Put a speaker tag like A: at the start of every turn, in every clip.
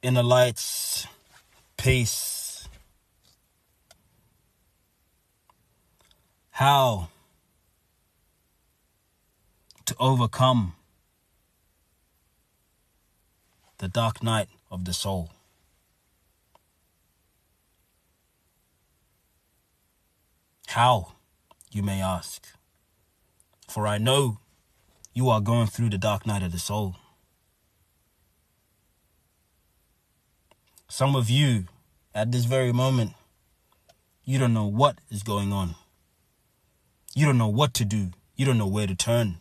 A: Inner lights, peace. How to overcome the dark night of the soul. How, you may ask? For I know you are going through the dark night of the soul. Some of you, at this very moment, you don't know what is going on. You don't know what to do. You don't know where to turn.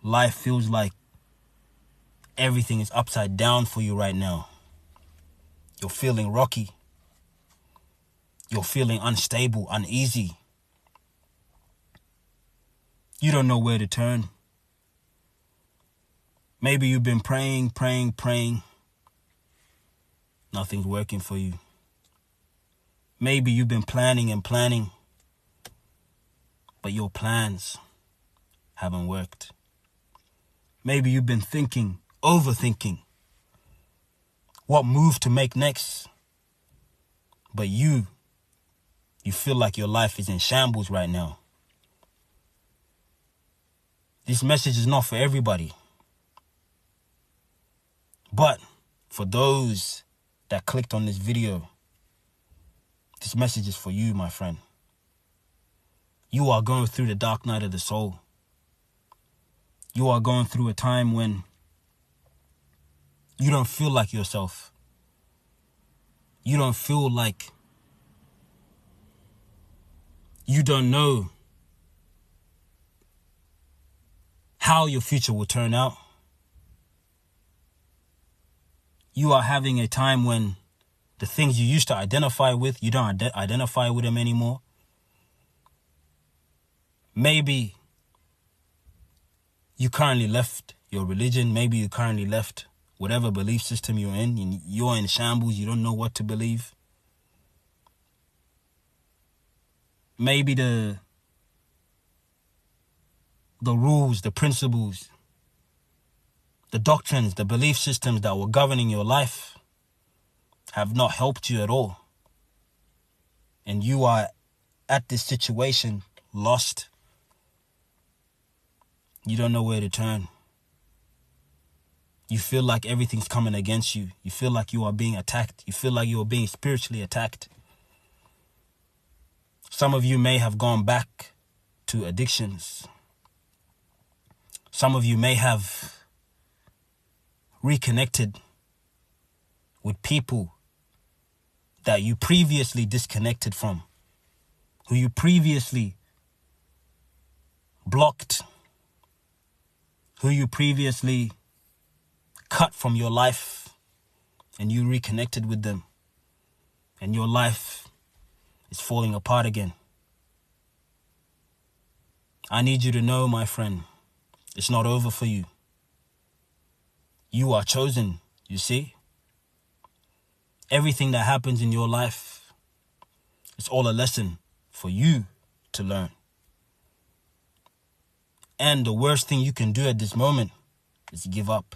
A: Life feels like everything is upside down for you right now. You're feeling rocky. You're feeling unstable, uneasy. You don't know where to turn. Maybe you've been praying. Nothing's working for you. Maybe you've been planning, but your plans haven't worked. Maybe you've been overthinking what move to make next, but you feel like your life is in shambles right now. This message is not for everybody, but for those that clicked on this video, this message is for you, my friend. You are going through the dark night of the soul. You are going through a time when you don't feel like yourself. You don't feel like you don't know how your future will turn out. You are having a time when the things you used to identify with, you don't identify with them anymore. Maybe you currently left your religion. Maybe you currently left whatever belief system you're in. And you're in shambles. You don't know what to believe. Maybe the rules, the principles, the doctrines, the belief systems that were governing your life have not helped you at all. And you are at this situation lost. You don't know where to turn. You feel like everything's coming against you. You feel like you are being attacked. You feel like you are being spiritually attacked. Some of you may have gone back to addictions. Some of you may have reconnected with people that you previously disconnected from, who you previously blocked, who you previously cut from your life, and you reconnected with them, and your life is falling apart again. I need you to know, my friend, it's not over for you. You are chosen, you see? Everything that happens in your life is all a lesson for you to learn. And the worst thing you can do at this moment is give up.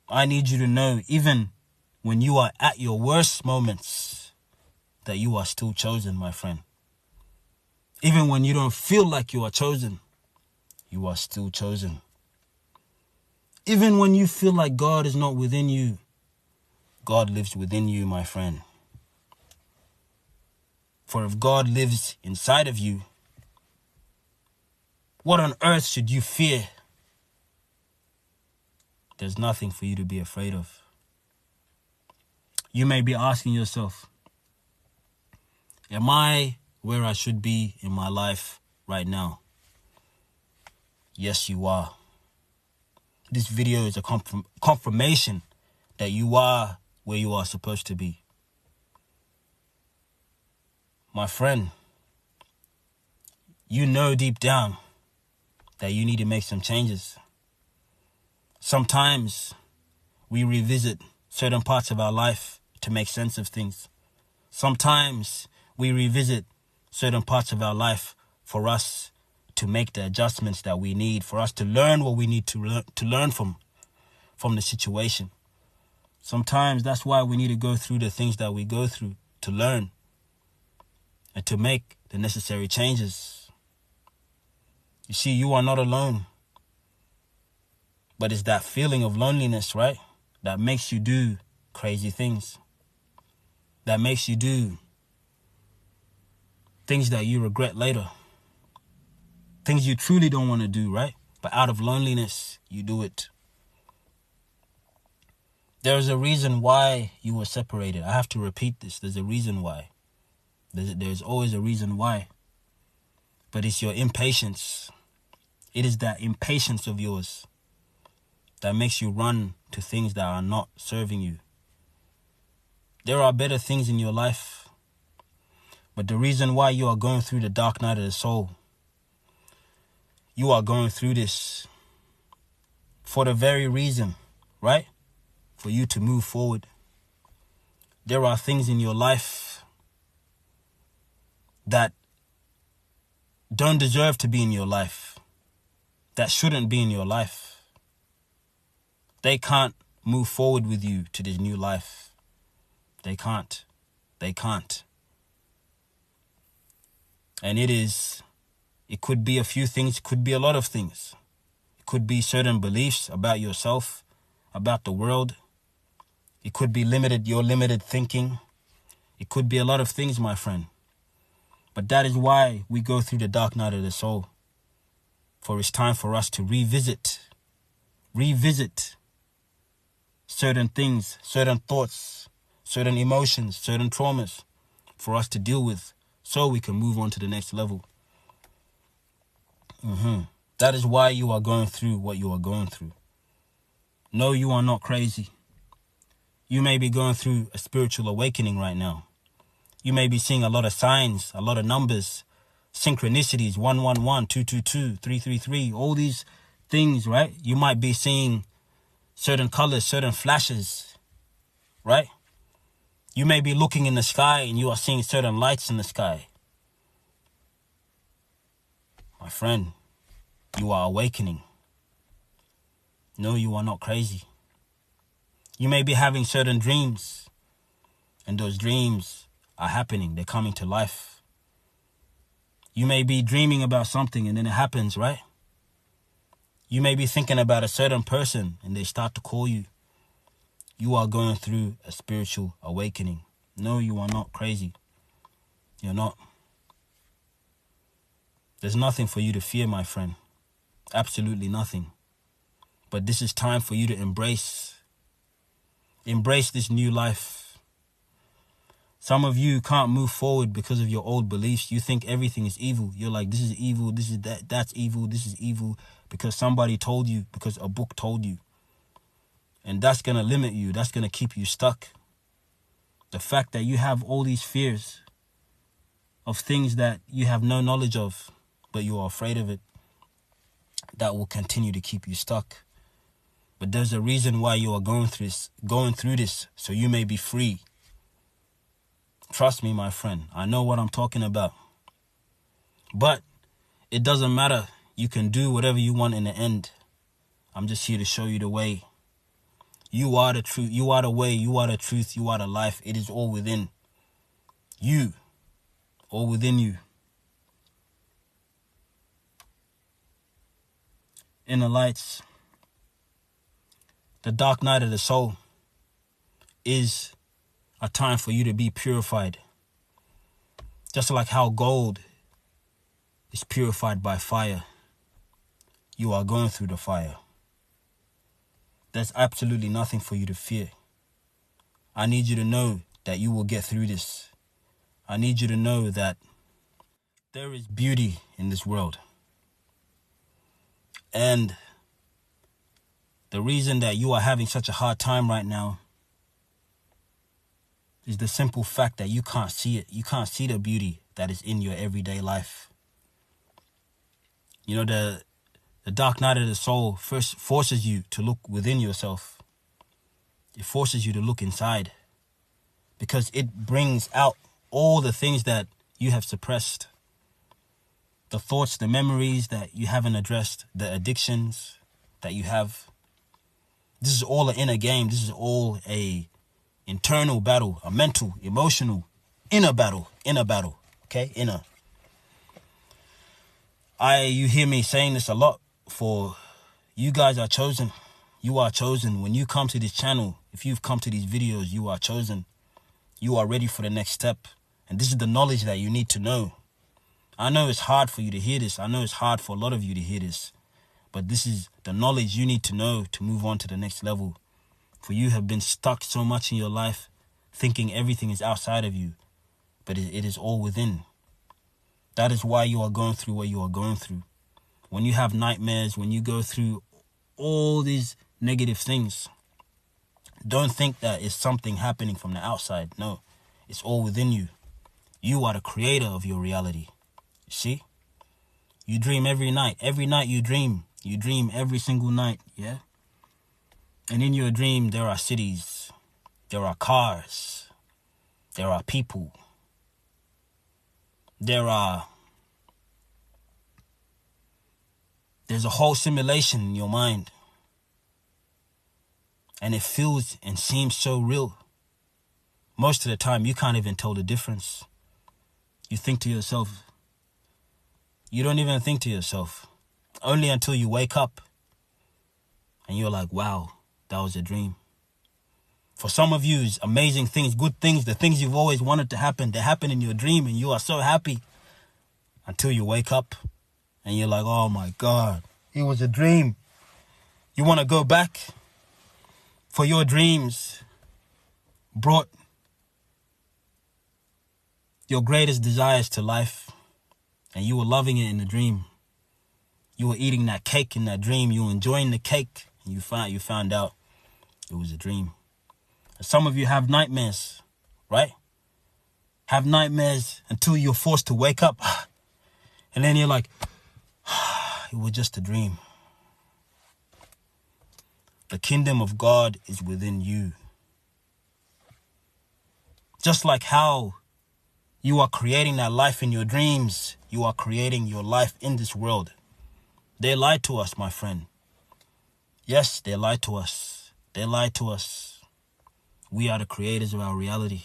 A: I need you to know, even when you are at your worst moments, that you are still chosen, my friend. Even when you don't feel like you are chosen, you are still chosen. Even when you feel like God is not within you, God lives within you, my friend. For if God lives inside of you, what on earth should you fear? There's nothing for you to be afraid of. You may be asking yourself, am I where I should be in my life right now? Yes, you are. This video is a confirmation that you are where you are supposed to be. My friend, you know deep down that you need to make some changes. Sometimes we revisit certain parts of our life to make sense of things. Sometimes we revisit certain parts of our life for us to make the adjustments that we need, for us to learn what we need to learn from the situation. Sometimes that's why we need to go through the things that we go through to learn and to make the necessary changes. You see, you are not alone. But it's that feeling of loneliness, right? That makes you do crazy things. That makes you do things that you regret later. Things you truly don't want to do, right? But out of loneliness, you do it. There's a reason why you were separated. I have to repeat this. There's a reason why. There's always a reason why. But it's your impatience. It is that impatience of yours that makes you run to things that are not serving you. There are better things in your life. But the reason why you are going through the dark night of the soul, you are going through this for the very reason, right? For you to move forward. There are things in your life that don't deserve to be in your life, that shouldn't be in your life. They can't move forward with you to this new life. They can't. They can't. And it could be a few things, it could be a lot of things. It could be certain beliefs about yourself, about the world. It could be your limited thinking. It could be a lot of things, my friend. But that is why we go through the dark night of the soul. For it's time for us to revisit certain things, certain thoughts, certain emotions, certain traumas for us to deal with so we can move on to the next level. That is why you are going through what you are going through. No, you are not crazy. You may be going through a spiritual awakening right now. You may be seeing a lot of signs, a lot of numbers, synchronicities, 111, 222, 333, all these things, right? You might be seeing certain colors, certain flashes, right? You may be looking in the sky and you are seeing certain lights in the sky. My friend, you are awakening. No, you are not crazy. You may be having certain dreams, and those dreams are happening. They're coming to life. You may be dreaming about something and then it happens, right? You may be thinking about a certain person and they start to call you. You are going through a spiritual awakening. No, you are not crazy. You're not. There's nothing for you to fear, my friend. Absolutely nothing. But this is time for you to embrace this new life. Some of you can't move forward because of your old beliefs. You think everything is evil. You're like, this is evil, this is that's evil, this is evil, because somebody told you, because a book told you. And that's going to limit you. That's going to keep you stuck. The fact that you have all these fears of things that you have no knowledge of, but you are afraid of it, that will continue to keep you stuck. But there's a reason why you are going through this, so you may be free. Trust me, my friend. I know what I'm talking about. But it doesn't matter. You can do whatever you want in the end. I'm just here to show you the way. You are the truth. You are the way. You are the truth. You are the life. It is all within you. All within you. Inner lights. The dark night of the soul is a time for you to be purified. Just like how gold is purified by fire. You are going through the fire. There's absolutely nothing for you to fear. I need you to know that you will get through this. I need you to know that there is beauty in this world. And the reason that you are having such a hard time right now is the simple fact that you can't see it. You can't see the beauty that is in your everyday life. You know, the dark night of the soul first forces you to look within yourself. It forces you to look inside, because it brings out all the things that you have suppressed. The thoughts, the memories that you haven't addressed, the addictions that you have. This is all an inner game. This is all a internal battle, a mental, emotional, inner battle, okay? Inner. You hear me saying this a lot. For you guys are chosen. You are chosen. When you come to this channel, if you've come to these videos, you are chosen. You are ready for the next step. And this is the knowledge that you need to know. I know it's hard for you to hear this. I know it's hard for a lot of you to hear this. But this is the knowledge you need to know to move on to the next level. For you have been stuck so much in your life, thinking everything is outside of you. But it is all within. That is why you are going through what you are going through. When you have nightmares, when you go through all these negative things, don't think that it's something happening from the outside. No, it's all within you. You are the creator of your reality. You see? You dream every night. Every night you dream. You dream every single night, yeah? And in your dream, there are cities. There are cars. There are people. There's a whole simulation in your mind. And it feels and seems so real. Most of the time, you can't even tell the difference. You think to yourself, you don't even think to yourself. Only until you wake up and you're like, wow, that was a dream. For some of you, it's amazing things, good things, the things you've always wanted to happen, they happen in your dream and you are so happy until you wake up and you're like, oh my God, it was a dream. You want to go back for your dreams brought your greatest desires to life, and you were loving it in the dream. You were eating that cake in that dream. You were enjoying the cake, and you found out it was a dream. Some of you have nightmares, right? Have nightmares until you're forced to wake up, and then you're like, it was just a dream. The kingdom of God is within you. Just like how you are creating that life in your dreams, you are creating your life in this world. They lied to us, my friend. Yes, they lied to us. They lied to us. We are the creators of our reality.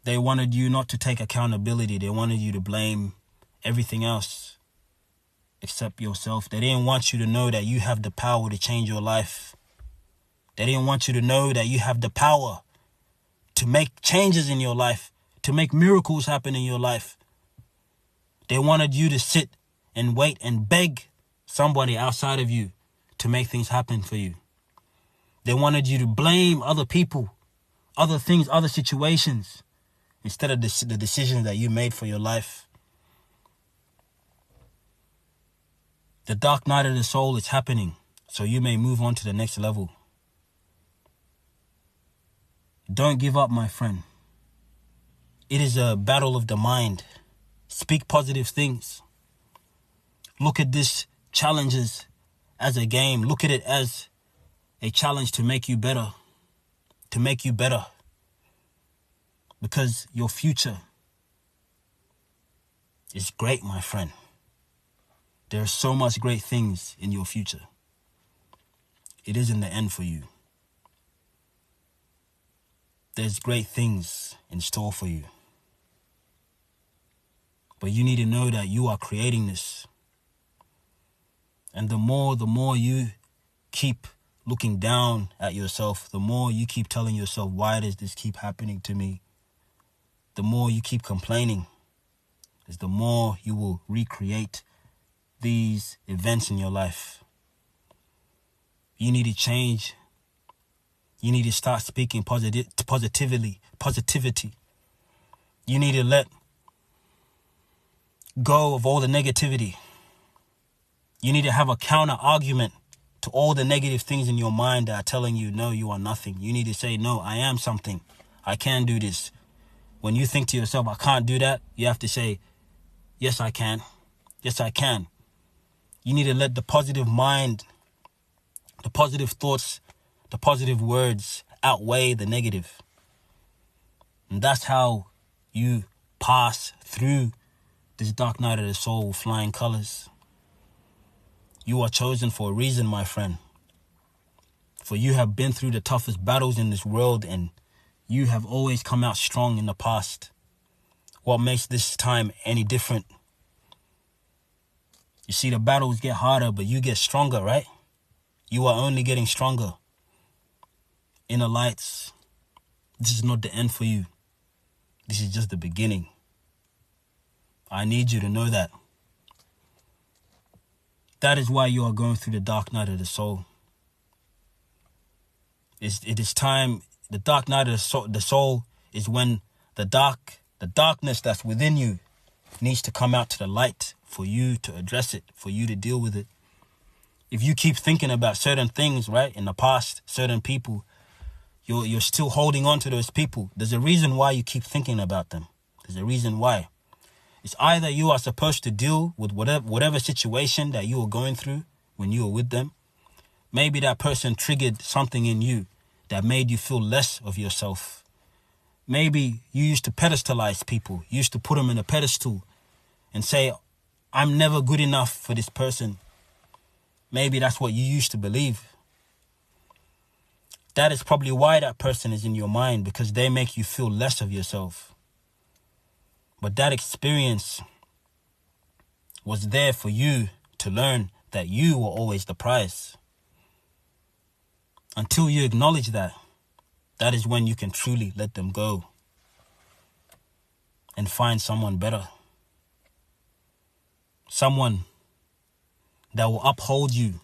A: They wanted you not to take accountability. They wanted you to blame everything else except yourself. They didn't want you to know that you have the power to change your life. They didn't want you to know that you have the power to make changes in your life, to make miracles happen in your life. They wanted you to sit and wait and beg somebody outside of you to make things happen for you. They wanted you to blame other people, other things, other situations, instead of the decisions that you made for your life. The dark night of the soul is happening, so you may move on to the next level. Don't give up, my friend. It is a battle of the mind. Speak positive things. Look at this challenges as a game. Look at it as a challenge to make you better. To make you better. Because your future is great, my friend. There are so much great things in your future. It isn't the end for you. There's great things in store for you. But you need to know that you are creating this. And the more you keep looking down at yourself, the more you keep telling yourself, why does this keep happening to me? The more you keep complaining, is the more you will recreate these events in your life. You need to change. You need to start speaking positivity. You need to let go of all the negativity. You need to have a counter argument to all the negative things in your mind that are telling you, no, you are nothing. You need to say, no, I am something. I can do this. When you think to yourself, I can't do that, you have to say, yes, I can. Yes, I can. You need to let the positive mind, the positive thoughts, the positive words outweigh the negative. And that's how you pass through this dark night of the soul with flying colors. You are chosen for a reason, my friend. For you have been through the toughest battles in this world, and you have always come out strong in the past. What makes this time any different? You see, the battles get harder, but you get stronger, right? You are only getting stronger. Inner lights, this is not the end for you. This is just the beginning. I need you to know that. That is why you are going through the dark night of the soul. It is time. The dark night of the soul is when the darkness that's within you needs to come out to the light for you to address it, for you to deal with it. If you keep thinking about certain things, right, in the past, certain people, you're still holding on to those people. There's a reason why you keep thinking about them. There's a reason why. It's either you are supposed to deal with whatever situation that you were going through when you were with them. Maybe that person triggered something in you that made you feel less of yourself. Maybe you used to pedestalize people. You used to put them in a pedestal and say, I'm never good enough for this person. Maybe that's what you used to believe. That is probably why that person is in your mind, because they make you feel less of yourself. But that experience was there for you to learn that you were always the prize. Until you acknowledge that, that is when you can truly let them go and find someone better. Someone that will uphold you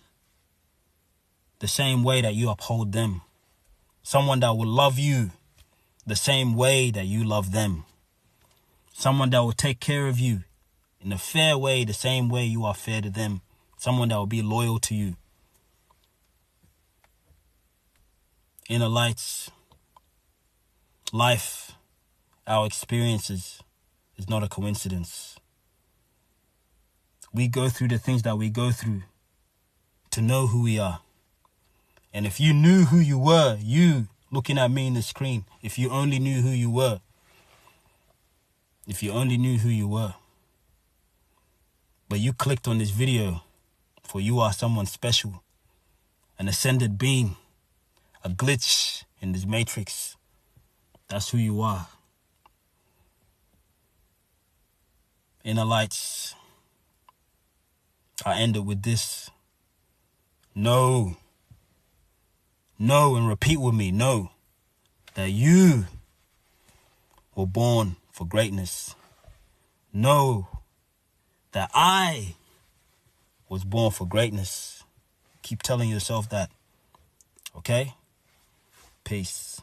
A: the same way that you uphold them. Someone that will love you the same way that you love them. Someone that will take care of you in a fair way, the same way you are fair to them. Someone that will be loyal to you. Inner lights, life, our experiences is not a coincidence. We go through the things that we go through to know who we are. And if you knew who you were, you looking at me in the screen, if you only knew who you were, but you clicked on this video, for you are someone special, an ascended being, a glitch in this matrix. That's who you are. Inner lights. I end it with this. Know, and repeat with me, know that you were born for greatness. Know that I was born for greatness. Keep telling yourself that. Okay? Peace.